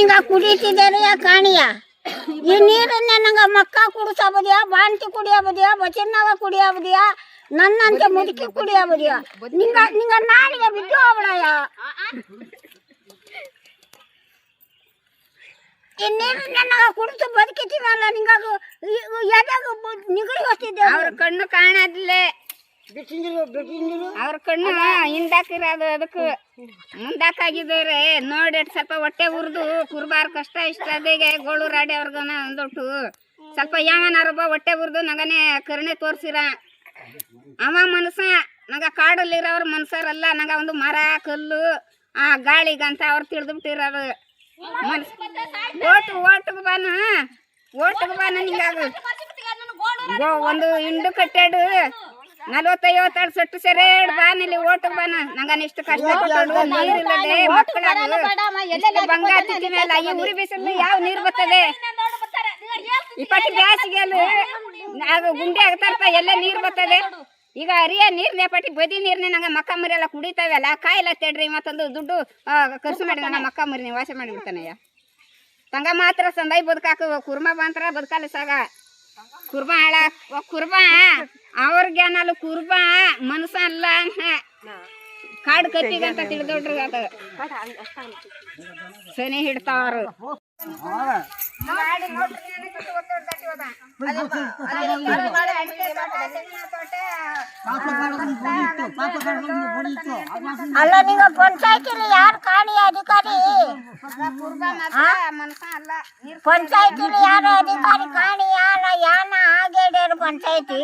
ನಿಂಗ ಕುಡಿತಿದ್ದೇನೆ ಕಾಣಿಯ ಈ ನೀರನ್ನ ನಂಗ ಮಕ್ಕ ಕುಡಿಸಬದಿಯಾ ಬಾಂತಿ ಕುಡಿಯಬದಿಯಾ ಬಚಿನ್ನವ ಕುಡಿಯಬದಿಯಾ ನನ್ನಂತೆ ಮುದುಕಿ ಕುಡಿಯಬದಿಯಾ ನಿಂಗ ನಿಂಗ ನಾಳಿಗೆ ಬಿದ್ದು ಅವಳಯ ಈ ನೀರನ್ನ ನಂಗ ಕುಡಿದು ಬದುಕಿತೀವಲ್ಲ ನಿಂಗ ಎದಾಗ ನಿಗಡಿ ಹೋಗ್ತಿದ್ದೆ ಅವ್ರ ಕಣ್ಣು ಕಾಣದ್ಲೆ ಅವ್ರ ಕಣ್ಣು ಹಿಂದಾಕಿರೋದು ಅದಕ್ಕೆ ಮುಂದಾಕಾಗಿದ್ದಾರೆ ನೋಡಿ ಸ್ವಲ್ಪ ಹೊಟ್ಟೆ ಉರಿದು ಕುರ್ಬಾರ್ ಕಷ್ಟ ಇಷ್ಟ ಅದೇಗೆ ಗೋಳು ರಾಡಿ ಅವ್ರಿಗನ ಅಂದೊಟ್ಟು ಸ್ವಲ್ಪ ಯಾವನಾರೊಬ್ಬ ಹೊಟ್ಟೆ ಉರಿದು ನಂಗನೆ ಕರುಣೆ ತೋರ್ಸಿರ ಅವ ಮನಸ ನಂಗ ಕಾಡಲ್ಲಿರೋರು ಮನ್ಸರಲ್ಲ ನಂಗ ಒಂದು ಮರ ಕಲ್ಲು ಆ ಗಾಳಿಗಂತ ಅವ್ರು ತಿಳಿದು ಬಿಟ್ಟಿರೋರು ಮನ್ಸ ಓಟು ಬಾನ ನಿಂಗಾಗ ಒಂದು ಹಿಂಡು ಕಟ್ಟಾಡು 40-50 ಸೆಟ್ಟು ಸೆರೆಡ್ ಬಾನಿಲ್ಲಿ ಓಟಕ್ ಬಾನ ನಂಗನ ಇಷ್ಟು ಕಷ್ಟಪಟ್ಟು ನೀರಿಲ್ಲದೆ ಮಕ್ಕಳು ಬಂಗಾರ ಮೇಲೆ ಈ ಉರಿ ಬಿಸಿಲು ಯಾವ ನೀರು ಬರ್ತದೆ ಇಪ್ಪತ್ತು ಬ್ಯಾಸಿಗೆಯಲ್ಲಿ ಅದು ಗುಂಡಿ ಆಗ್ತಾ ಎಲ್ಲ ನೀರು ಬರ್ತದೆ ಈಗ ಅರಿಯ ನೀರ್ನೇ ಪಟ್ಟಿ ಬದಿ ನೀರ್ನೇ ನಂಗೆ ಮಕ್ಕ ಮರಿ ಎಲ್ಲ ಕುಡಿತಾವೆಲ್ಲ ಕಾಯಿಲ್ಲ ತೇಡ್ರಿ ಮತ್ತೊಂದು ದುಡ್ಡು ಖರ್ಚು ಮಾಡಿ ನನ್ನ ಮಕ್ಕ ಮರಿ ವಾಸ ಮಾಡಿಬಿಡ್ತಾನಯ್ಯ ತಂಗ ಮಾತ್ರ ಸಂದೈ ಬದುಕಾಕ ಕುರ್ಮ ಬಂತರ ಬದುಕಲ್ಲ ಸಾಗ ಕುರ್ಬ ಹಾಳ ಕುರ್ಬ ಅವ್ರಿಗೇನಲ್ಲ ಕುರ್ಬ ಮನಸ್ಸ ಅಲ್ಲ ಕಾಡು ಕತ್ತಿಗಂತ ತಿಳಿದೋಡ್ರಿ ಅದು ಸನಿ ಹಿಡ್ತಾವ್ರು ಅಲ್ಲ ನಿಂಗ ಪಂಚಾಯತಿಲಿ ಯಾರು ಕಾಣಿ ಅಧಿಕಾರಿ ಪಂಚಾಯತಿಲಿ ಯಾರು ಅಧಿಕಾರಿ ಕಾಣಿ ಯಾನ ಆಗೇಡ್ಯಾರು ಪಂಚಾಯತಿ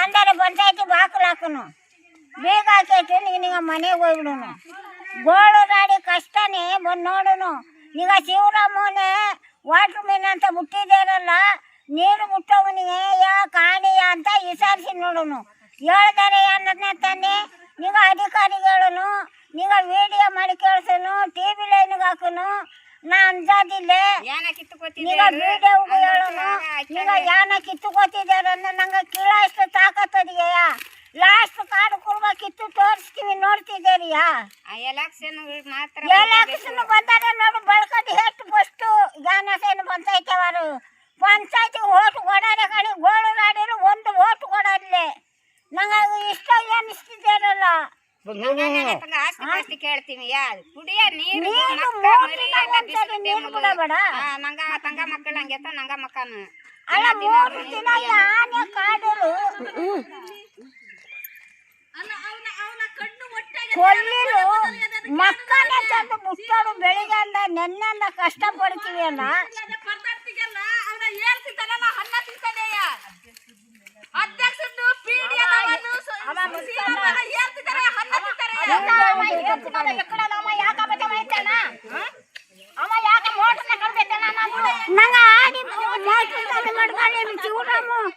ಅಂದರೆ ಪಂಚಾಯತಿ ಬಾಕಲಾಕನು ಬೇಗ ಹಾಕೈತಿ ನಿಂಗ ಮನೆಗೆ ಹೋಗ್ಬಿಡುನು ಗೋಳು ರಾಡಿ ಕಷ್ಟನೇ ಬಂದು ನೋಡುನು ಈಗ ಶಿವರಾಮನೆ ವಾಟರ್ ಮೀನ್ ಅಂತ ಬಿಟ್ಟಿದ್ದಾರಲ್ಲ ನೀರು ಬಿಟ್ಟವನಿಗೆ ಯಾ ಕಾಣಿಯ ಅಂತ ವಿಚಾರಿಸಿ ನೋಡುನು ಹೇಳ್ದಾರೆ ಅನ್ನೋದನ್ನ ತಾನೆ ನೀಗ ಅಧಿಕಾರಿಗೆ ಹೇಳೋನು ನೀಗ ವಿಡಿಯೋ ಮಾಡಿ ಕೇಳಿಸೋನು ಟಿವಿ ಲೈನ್ಗೆ ಹಾಕೋನು ನಾ ಅಂಜಾದಿಲ್ಲ ಈಗ ವಿಡಿಯೋ ಹೇಳೋನು ಈಗ ಯಾನ ಕಿತ್ತುಕೊತಿದ್ದಾರೆ ಅಂದ್ರೆ ನಂಗೆ ಕೀಳ ಇಷ್ಟು ತಾಕತ್ತದೆಯಾ ಲಾಸ್ಟ್ ಕಾಡು ಕುರ್ಬ ಕಿತ್ತು ತೋರಿಸ್ತೀವಿ ನೋಡ್ತಿದ್ದೀರಿಯಾ ಎಲೆಕ್ಷನ್ ಬಂದಾಗ ನೋಡು ಬಳಕದ ಎಷ್ಟು ಫಸ್ಟು ಗಾನಸೇನು ಪಂಚಾಯತಿಯವರು ಪಂಚಾಯತಿ ಓಟು ಕೊಡಾರೆ ಕಣಿ ಗೋಳು ರಾಡಿರು ಒಂದು ಓಟು ಕೊಡಾಡ್ಲೆ ನಂಗೆ ಇಷ್ಟ ಅನಿಸ್ತಿದ್ದಾರಲ್ಲ ಆಸ್ತಿ ಕೇಳ್ತೀವಿ ಕುಡಿಯ ನೀರು ನಂಗ ತಂಗ ಮಕ್ಕಳು ಹಂಗೆ ನಂಗ ಮಕ್ಕನು ಅಲ್ಲ 3 ದಿನ ಯಾನೆ ಕಾಡಲು ಕೊಲ್ಲಿಲು ಮಕ್ಕಳೇ ತಂದು ಮುಟ್ಟೋಡು ಬೆಳಿಗ್ಗೆಂದ ನೆನ್ನೆಂದ ಕಷ್ಟಪಡ್ತೀವಿ ಅಲ್ಲ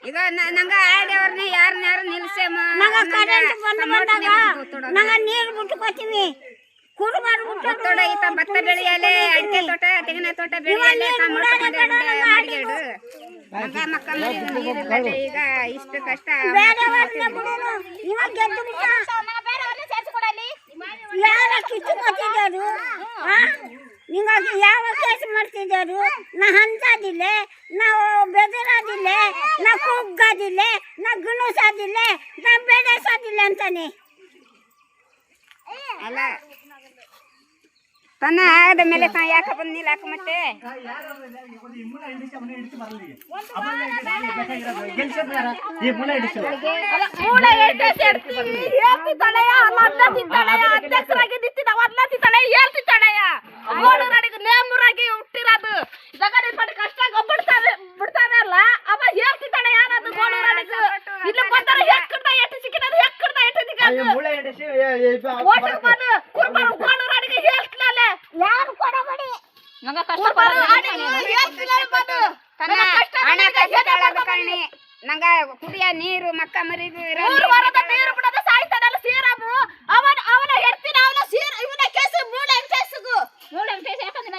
ಈಗ ನಂಗ ಆಡ್ಯವ್ರನ್ನ ಯಾರನ್ನಾರು ನಿಲ್ಸೇಮ ಕರೆಂಟ್ ಬಂದಾಗ ನೀರು ಬಿಟ್ಟುಕೊತೀವಿ ತೋಟ ಈತ ಭತ್ತ ಬೆಳೆಯಲೆ ಅಡಿಕೆ ತೋಟ ತೆಂಗಿನ ತೋಟ ಬೆಳೆಯಲೆ ನಂಗ ಮಕ್ಕ ಮರಿ ಈಗ ಇಷ್ಟು ಕಷ್ಟ ಯಾರ ಕಿತ್ತುಕೊತಿದ್ದಾರು ನಿಂಗಾಗಿ ಯಾವ ಕೆಲಸ ಮಾಡ್ತಿದ್ದಾರು ನಾ ಹಂಚದಿಲ್ಲ ನಾವು ಬೆದರಾದಿಲ್ಲ ನಾ ಕುಗ್ಗದಿಲ್ಲ ನಾ ಗುಣಸಾದಿಲ್ಲ ನಾ ಬೆಳೆಸೋದಿಲ್ಲ ಅಂತಾನೆ ಅಲ್ಲ ತನ್ನ ಆದ ಮೇಲೆ ತಾ ಯಾಕೆ ಬಂದಿಲ್ಲ ಯಾಕೆ ಮತ್ತೆ ನೇಮೂರಾಗಿ ಹುಟ್ಟಿರೋದು ಕಷ್ಟ ಬಿಡ್ತಾನಲ್ಲ ಅವ ಹೇಳ್ತಿದ್ದಾಳೆ ಯಾರದು ಗೋಳು ರಾಡಿಗೆ ಇಲ್ಲಿ ಬಂದಾರ ಹೆಕ್ಕಡ್ದ ಎಟ್ಟು ಸಿಕ್ಕಿನದು ಹೆಕ್ಕಡ್ದ ಎಟ್ಟು ಗೋಳು ರಾಡಿಗೆ ಹೇಳ್ತಿಲ್ಲ ಯಾರು ಕೊಡಬೇಡಿ ನಂಗ ಕಷ್ಟ ನಂಗ ಕುಡಿಯ ನೀರು ಮಕ್ಕ ಮರಿದು ನೀರು ಬಿಡೋದು ಸಾಯ್ತಾನಲ್ಲ ಸೀರಾಮು ಅವನ ಹೆಡ್ತಿನ ಅವನ ಸೀರ ಇವನ ಕೇಸು ಮೂಳೆ ಕೇಸಿಗು ಮೂಳೆ ಕೇಸು ಯಾಕಂದ್ರೆ